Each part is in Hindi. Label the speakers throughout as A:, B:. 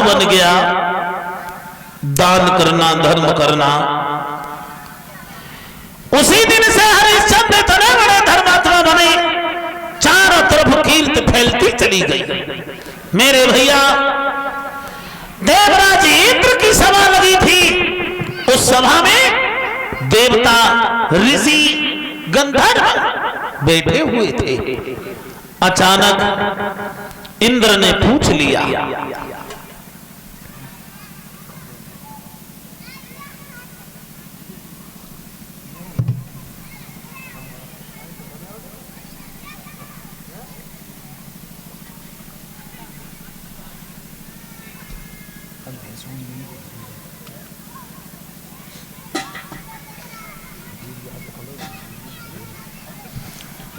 A: बन गया। दान करना, धर्म करना। उसी दिन से हरिश्चंद्र इतने बड़े धर्मात्मा बने, चारों तरफ कीर्ति फैलती चली गई। मेरे भैया, देवराज इंद्र की सभा लगी थी। उस सभा में देवता, ऋषि, गंधर्व बैठे हुए थे। अचानक इंद्र ने पूछ लिया,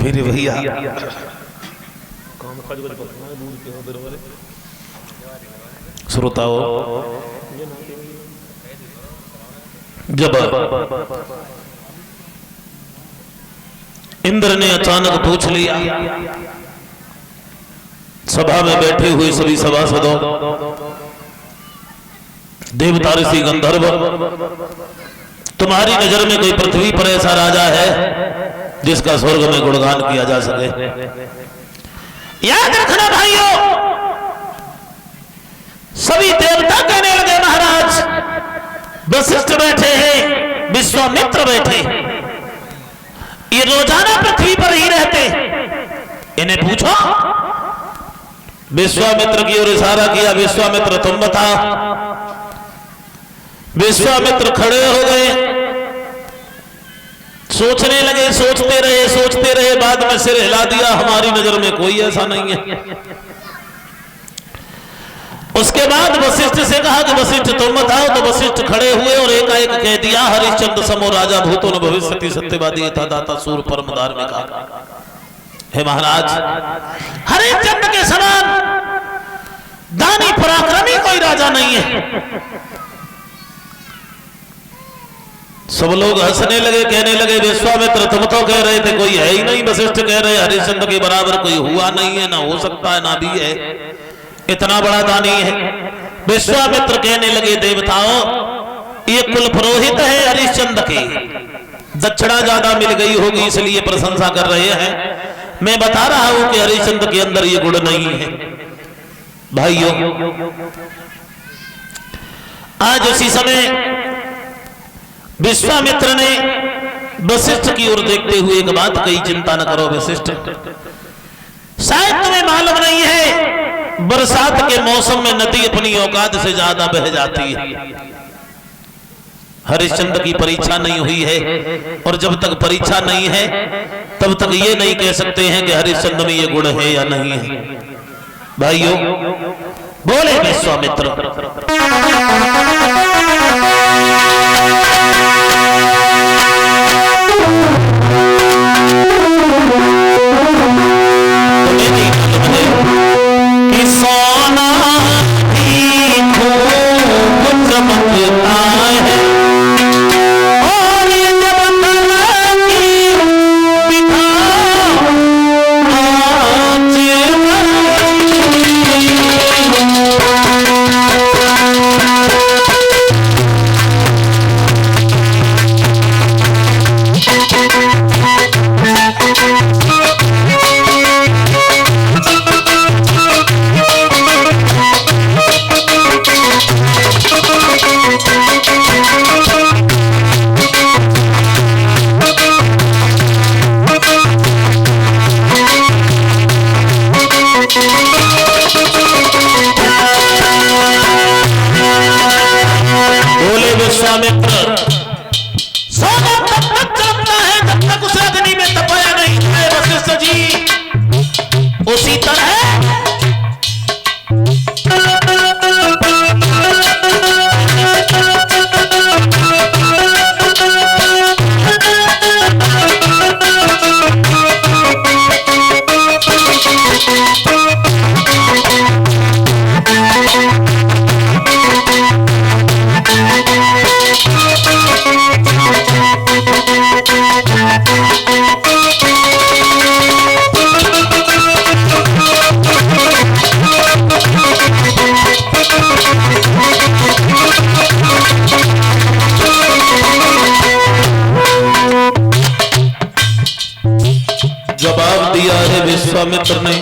A: मेरे भैया, श्रोताओ, जब इंद्र ने अचानक पूछ लिया, सभा में बैठे हुए सभी सभासदों, देवता, ऋषि, गंधर्व, तुम्हारी नजर में कोई पृथ्वी पर ऐसा राजा है जिसका स्वर्ग में गुणगान किया जा सके? याद रखना भाइयों, सभी देवता कहने लगे महाराज, वशिष्ठ बैठे हैं, विश्वामित्र बैठे, ये रोजाना पृथ्वी पर ही रहते, इन्हें पूछो। विश्वामित्र की ओर इशारा किया, विश्वामित्र तुम बताओ। विश्वामित्र खड़े हो गए, सोचने लगे, सोचते रहे, बाद में सिर हिला दिया, हमारी नजर में कोई ऐसा नहीं है। उसके बाद वशिष्ठ से कहा कि वशिष्ठ तुम बताओ। तो वशिष्ठ खड़े हुए और एकाएक कह दिया, हरिश्चंद्र समो राजा भूतो न भविष्यति सत्यवादी यथा दाता सूर परम धार्मिक। हे महाराज, हरिश्चंद्र के समान दानी पराक्रमी कोई राजा नहीं है। सब लोग हंसने लगे, कहने लगे, विश्वामित्र तुम तो कह रहे थे कोई है ही नहीं, वशिष्ठ कह रहे हरिश्चंद्र के बराबर कोई हुआ नहीं है, ना हो सकता है, ना भी है, इतना बड़ा दानी है। विश्वामित्र कहने लगे, देवताओं, ये कुल पुरोहित है हरिश्चंद्र के, दक्षिणा ज्यादा मिल गई होगी इसलिए प्रशंसा कर रहे हैं। मैं बता रहा हूं कि हरिश्चंद्र के अंदर ये गुण नहीं है। भाइयों, आज उसी समय विश्वामित्र ने वशिष्ठ की ओर देखते हुए एक बात कही, चिंता न करो वशिष्ठ, शायद तुम्हें मालूम नहीं है, बरसात के मौसम में नदी अपनी औकात से ज्यादा बह जाती है। हरिश्चंद्र की परीक्षा नहीं हुई है, और जब तक परीक्षा नहीं है तब तक ये नहीं कह सकते हैं कि हरिश्चंद्र में ये गुण है या नहीं है। भाइयों, बोले विश्वामित्र, विश्वामित्र ने।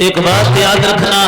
A: एक बात याद रखना,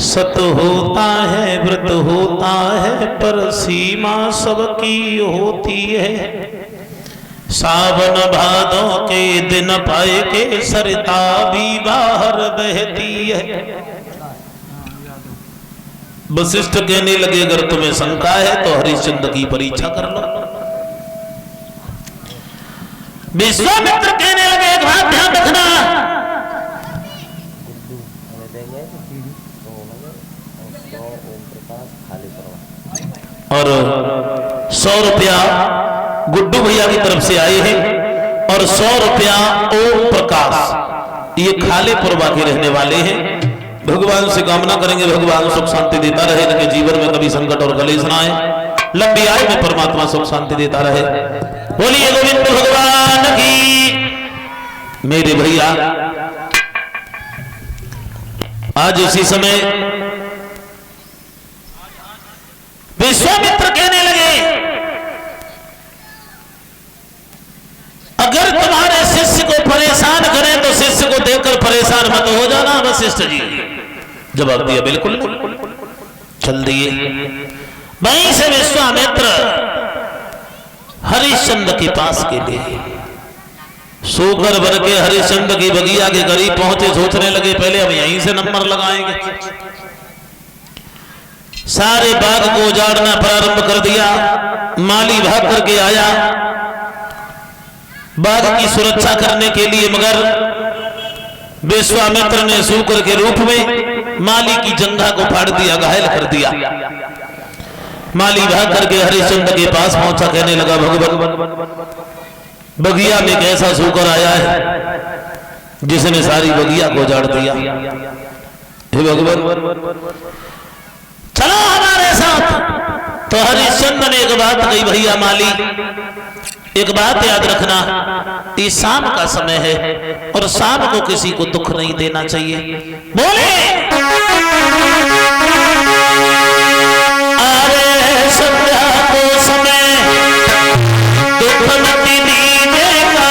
A: सत होता है व्रत होता है पर सीमा सबकी होती है। सावन भादों के दिन पाए के सरिता भी बाहर बहती है। वशिष्ठ कहने लगे अगर तुम्हें शंका है तो हरिश्चंद्र की परीक्षा कर लो। विश्वामित्र कहने लगे एक बात ध्यान रखना, और 100 रुपया गुड्डू भैया की तरफ से आए हैं और 100 रुपया ओम प्रकाश, ये खालेपुरवा के रहने वाले हैं। भगवान से कामना करेंगे भगवान सुख शांति देता रहे, इनके जीवन में कभी संकट और कलेश ना आए, लंबी आयु में परमात्मा सुख शांति देता रहे। बोलिए गोविंद भगवान की। मेरे भैया आज उसी समय विश्वामित्र कहने लगे वशिष्ठ जी? जवाब दिया बिल्कुल नहीं। चल दिए। वहीं से विश्वामित्र हरिश्चंद्र के पास के लिए सोकर भर के हरिश्चंद्र की बगिया के करीब पहुंचे। सोचने लगे पहले हम यहीं से नंबर लगाएंगे। सारे बाग को उजाड़ना प्रारंभ कर दिया। माली भाग करके आया बाग की सुरक्षा करने के लिए, मगर विश्वामित्र ने सूकर के रूप में माली की जंघा को फाड़ दिया, घायल कर दिया। माली भाग करके हरिश्चंद्र के पास पहुंचा, कहने लगा भगवान बगिया में कैसा सूकर आया है जिसने सारी बगिया को उजाड़ दिया। हे भगवान चलो हमारे साथ। तो हरिश्चंद्र ने एक बात कही, भैया माली एक बात याद रखना, ये शाम का समय है और शाम को किसी को दुख नहीं देना चाहिए। बोले अरे संध्या को समय दुख मति दीजिएगा।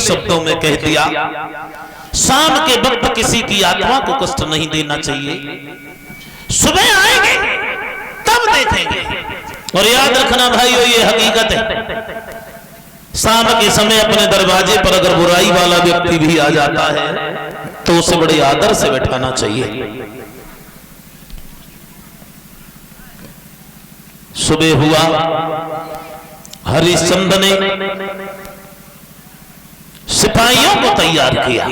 A: शब्दों में कह दिया, शाम के वक्त किसी की आत्मा को कष्ट नहीं देना चाहिए। सुबह आएंगे तब देखेंगे। और याद रखना भाइयों, ये हकीकत है, शाम के समय अपने दरवाजे पर अगर बुराई वाला व्यक्ति भी आ जाता है तो उसे बड़े आदर से बैठाना चाहिए। सुबह हुआ, हरिश्चंद्र ने सिपाहियों को तैयार किया।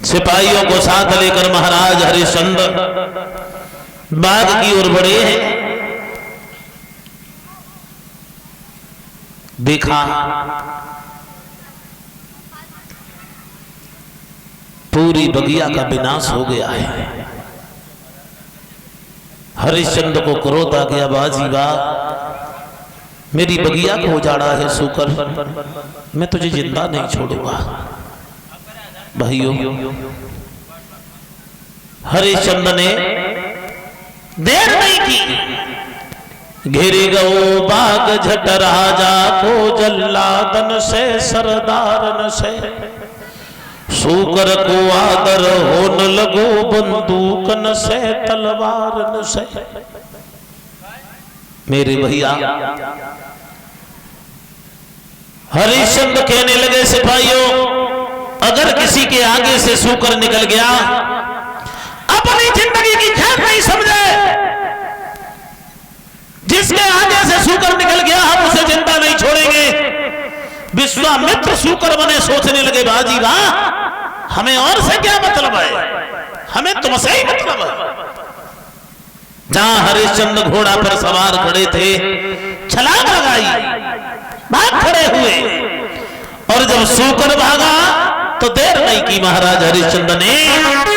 A: सिपाहियों को साथ लेकर महाराज हरिश्चंद्र बाग की ओर बढ़े हैं। देखा पूरी बगिया का विनाश हो गया है। हरिश्चंद्र को क्रोध आ गया, बाजी वाह, मेरी बगिया को उजाड़ा है सूकर, मैं तुझे जिंदा नहीं छोड़ूंगा। भाइयों, हरिश्चंद्र ने देर नहीं की, घेरे गो बाग झट राजा को, जल्लादन से सरदारन से, सूकर को आदर होन लगो, बंदूकन से तलवारन से। मेरे भैया हरिश्चंद्र कहने लगे, सिपाहियों अगर किसी के आगे से सूकर निकल गया, अपनी जिंदगी की खैर नहीं समझे, जिसके आगे से सूकर निकल गया हम उसे जिंदा नहीं छोड़ेंगे। विश्वामित्र सूकर बने, सोचने लगे बाजी वाह, हमें और से क्या मतलब है, हमें तुमसे ही मतलब है। जहां हरिश्चंद्र घोड़ा पर सवार खड़े थे, छलांग लगाई, भाग खड़े हुए। जब सूकर भागा तो देर नहीं की महाराज हरिश्चंद्र ने